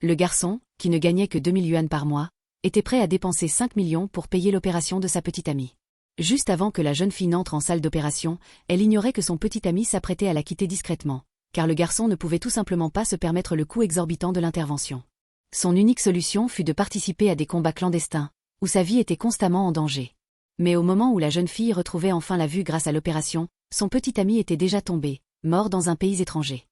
Le garçon, qui ne gagnait que 2000 yuan par mois, était prêt à dépenser 5 millions pour payer l'opération de sa petite amie. Juste avant que la jeune fille n'entre en salle d'opération, elle ignorait que son petit ami s'apprêtait à la quitter discrètement, car le garçon ne pouvait tout simplement pas se permettre le coût exorbitant de l'intervention. Son unique solution fut de participer à des combats clandestins, où sa vie était constamment en danger. Mais au moment où la jeune fille retrouvait enfin la vue grâce à l'opération, son petit ami était déjà tombé, mort dans un pays étranger.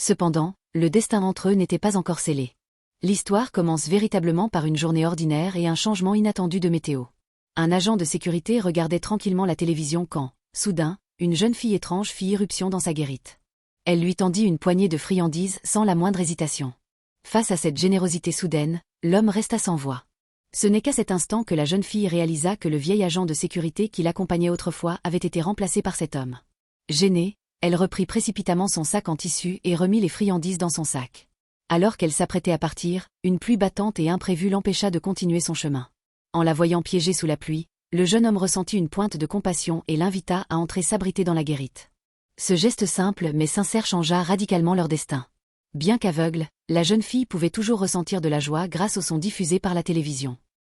Cependant, le destin entre eux n'était pas encore scellé. L'histoire commence véritablement par une journée ordinaire et un changement inattendu de météo. Un agent de sécurité regardait tranquillement la télévision quand, soudain, une jeune fille étrange fit irruption dans sa guérite. Elle lui tendit une poignée de friandises sans la moindre hésitation. Face à cette générosité soudaine, l'homme resta sans voix. Ce n'est qu'à cet instant que la jeune fille réalisa que le vieil agent de sécurité qui l'accompagnait autrefois avait été remplacé par cet homme. Gênée, elle reprit précipitamment son sac en tissu et remit les friandises dans son sac. Alors qu'elle s'apprêtait à partir, une pluie battante et imprévue l'empêcha de continuer son chemin. En la voyant piégée sous la pluie, le jeune homme ressentit une pointe de compassion et l'invita à entrer s'abriter dans la guérite. Ce geste simple mais sincère changea radicalement leur destin. Bien qu'aveugle, la jeune fille pouvait toujours ressentir de la joie grâce au son diffusé par la télévision.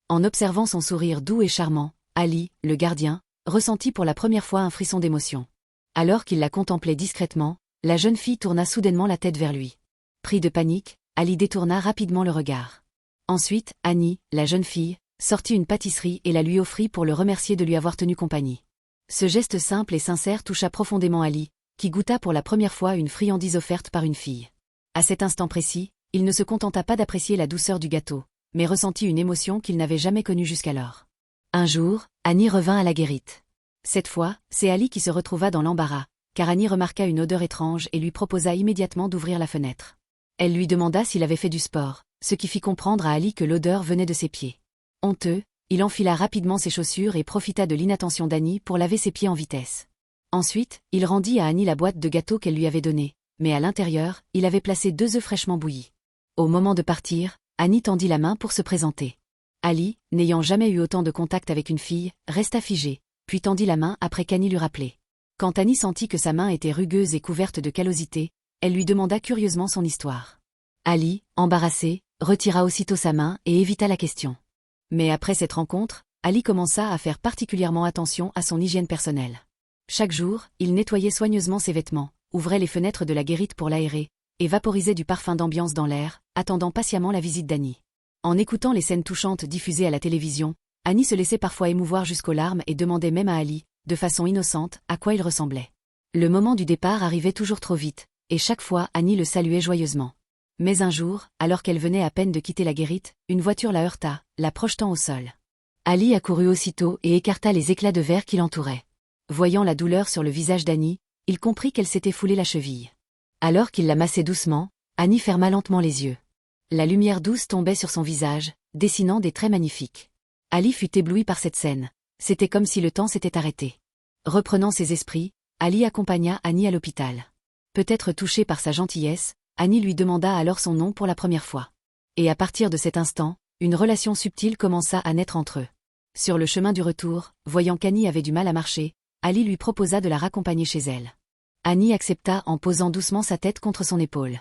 En observant son sourire doux et charmant, Ali, le gardien, ressentit pour la première fois un frisson d'émotion. Alors qu'il la contemplait discrètement, la jeune fille tourna soudainement la tête vers lui. Pris de panique, Ali détourna rapidement le regard. Ensuite, Annie, la jeune fille, sortit une pâtisserie et la lui offrit pour le remercier de lui avoir tenu compagnie. Ce geste simple et sincère toucha profondément Ali, qui goûta pour la première fois une friandise offerte par une fille. À cet instant précis, il ne se contenta pas d'apprécier la douceur du gâteau, mais ressentit une émotion qu'il n'avait jamais connue jusqu'alors. Un jour, Annie revint à la guérite. Cette fois, c'est Ali qui se retrouva dans l'embarras, car Annie remarqua une odeur étrange et lui proposa immédiatement d'ouvrir la fenêtre. Elle lui demanda s'il avait fait du sport, ce qui fit comprendre à Ali que l'odeur venait de ses pieds. Honteux, il enfila rapidement ses chaussures et profita de l'inattention d'Annie pour laver ses pieds en vitesse. Ensuite, il rendit à Annie la boîte de gâteaux qu'elle lui avait donnée, mais à l'intérieur, il avait placé 2 œufs fraîchement bouillis. Au moment de partir, Annie tendit la main pour se présenter. Ali, n'ayant jamais eu autant de contact avec une fille, resta figé, puis tendit la main après qu'Annie l'eut rappelé. Quand Annie sentit que sa main était rugueuse et couverte de callosité, elle lui demanda curieusement son histoire. Ali, embarrassé, retira aussitôt sa main et évita la question. Mais après cette rencontre, Ali commença à faire particulièrement attention à son hygiène personnelle. Chaque jour, il nettoyait soigneusement ses vêtements, ouvrait les fenêtres de la guérite pour l'aérer, et vaporisait du parfum d'ambiance dans l'air, attendant patiemment la visite d'Annie. En écoutant les scènes touchantes diffusées à la télévision, Annie se laissait parfois émouvoir jusqu'aux larmes et demandait même à Ali, de façon innocente, à quoi il ressemblait. Le moment du départ arrivait toujours trop vite, et chaque fois Annie le saluait joyeusement. Mais un jour, alors qu'elle venait à peine de quitter la guérite, une voiture la heurta, la projetant au sol. Ali accourut aussitôt et écarta les éclats de verre qui l'entouraient. Voyant la douleur sur le visage d'Annie, il comprit qu'elle s'était foulé la cheville. Alors qu'il la massait doucement, Annie ferma lentement les yeux. La lumière douce tombait sur son visage, dessinant des traits magnifiques. Ali fut ébloui par cette scène. C'était comme si le temps s'était arrêté. Reprenant ses esprits, Ali accompagna Annie à l'hôpital. Peut-être touchée par sa gentillesse, Annie lui demanda alors son nom pour la première fois. Et à partir de cet instant, une relation subtile commença à naître entre eux. Sur le chemin du retour, voyant qu'Annie avait du mal à marcher, Ali lui proposa de la raccompagner chez elle. Annie accepta en posant doucement sa tête contre son épaule.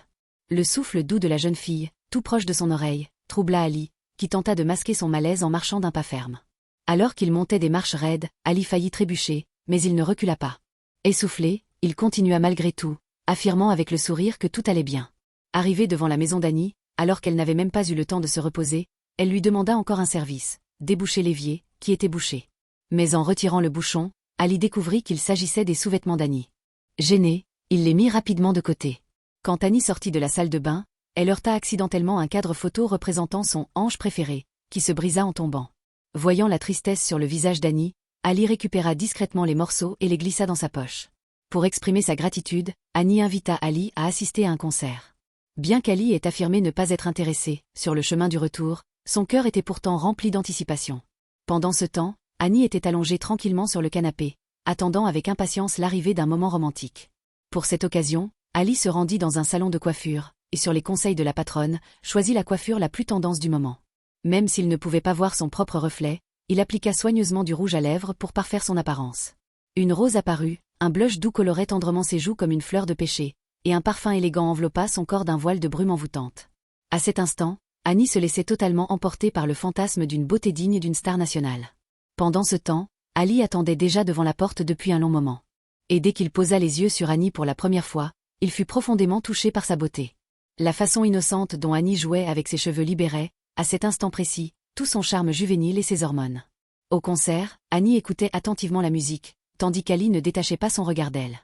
Le souffle doux de la jeune fille, tout proche de son oreille, troubla Ali, qui tenta de masquer son malaise en marchant d'un pas ferme. Alors qu'il montait des marches raides, Ali faillit trébucher, mais il ne recula pas. Essoufflé, il continua malgré tout, affirmant avec le sourire que tout allait bien. Arrivée devant la maison d'Annie, alors qu'elle n'avait même pas eu le temps de se reposer, elle lui demanda encore un service, déboucher l'évier, qui était bouché. Mais en retirant le bouchon, Ali découvrit qu'il s'agissait des sous-vêtements d'Annie. Gêné, il les mit rapidement de côté. Quand Annie sortit de la salle de bain, elle heurta accidentellement un cadre photo représentant son ange préféré, qui se brisa en tombant. Voyant la tristesse sur le visage d'Annie, Ali récupéra discrètement les morceaux et les glissa dans sa poche. Pour exprimer sa gratitude, Annie invita Ali à assister à un concert. Bien qu'Ali ait affirmé ne pas être intéressé, sur le chemin du retour, son cœur était pourtant rempli d'anticipation. Pendant ce temps, Annie était allongée tranquillement sur le canapé, attendant avec impatience l'arrivée d'un moment romantique. Pour cette occasion, Ali se rendit dans un salon de coiffure, et sur les conseils de la patronne, choisit la coiffure la plus tendance du moment. Même s'il ne pouvait pas voir son propre reflet, il appliqua soigneusement du rouge à lèvres pour parfaire son apparence. Une rose apparut, un blush doux colorait tendrement ses joues comme une fleur de pêcher, et un parfum élégant enveloppa son corps d'un voile de brume envoûtante. À cet instant, Annie se laissait totalement emporter par le fantasme d'une beauté digne d'une star nationale. Pendant ce temps, Ali attendait déjà devant la porte depuis un long moment. Et dès qu'il posa les yeux sur Annie pour la première fois, il fut profondément touché par sa beauté. La façon innocente dont Annie jouait avec ses cheveux libérait, à cet instant précis, tout son charme juvénile et ses hormones. Au concert, Annie écoutait attentivement la musique, tandis qu'Ali ne détachait pas son regard d'elle.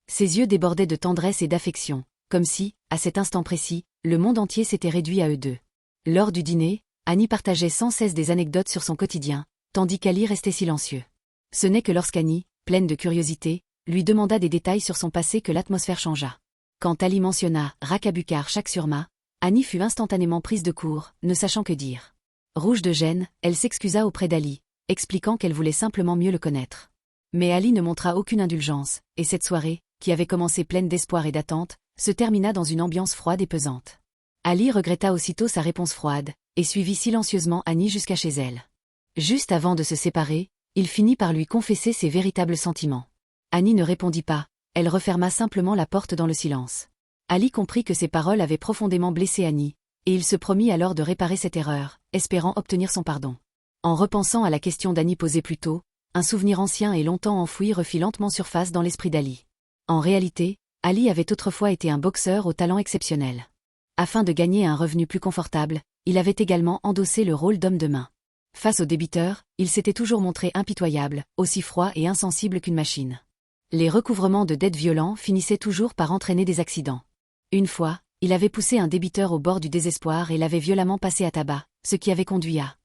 Ses yeux débordaient de tendresse et d'affection, comme si, à cet instant précis, le monde entier s'était réduit à eux deux. Lors du dîner, Annie partageait sans cesse des anecdotes sur son quotidien, tandis qu'Ali restait silencieux. Ce n'est que lorsqu'Annie, pleine de curiosité, lui demanda des détails sur son passé que l'atmosphère changea. Quand Ali mentionna Rakabukar Shaksurma, Annie fut instantanément prise de court, ne sachant que dire. Rouge de gêne, elle s'excusa auprès d'Ali, expliquant qu'elle voulait simplement mieux le connaître. Mais Ali ne montra aucune indulgence, et cette soirée, qui avait commencé pleine d'espoir et d'attente, se termina dans une ambiance froide et pesante. Ali regretta aussitôt sa réponse froide, et suivit silencieusement Annie jusqu'à chez elle. Juste avant de se séparer, il finit par lui confesser ses véritables sentiments. Annie ne répondit pas, elle referma simplement la porte dans le silence. Ali comprit que ses paroles avaient profondément blessé Annie, et il se promit alors de réparer cette erreur, espérant obtenir son pardon. En repensant à la question d'Annie posée plus tôt, un souvenir ancien et longtemps enfoui refit lentement surface dans l'esprit d'Ali. En réalité, Ali avait autrefois été un boxeur au talent exceptionnel. Afin de gagner un revenu plus confortable, il avait également endossé le rôle d'homme de main. Face aux débiteurs, il s'était toujours montré impitoyable, aussi froid et insensible qu'une machine. Les recouvrements de dettes violents finissaient toujours par entraîner des accidents. Une fois, il avait poussé un débiteur au bord du désespoir et l'avait violemment passé à tabac, ce qui avait conduit à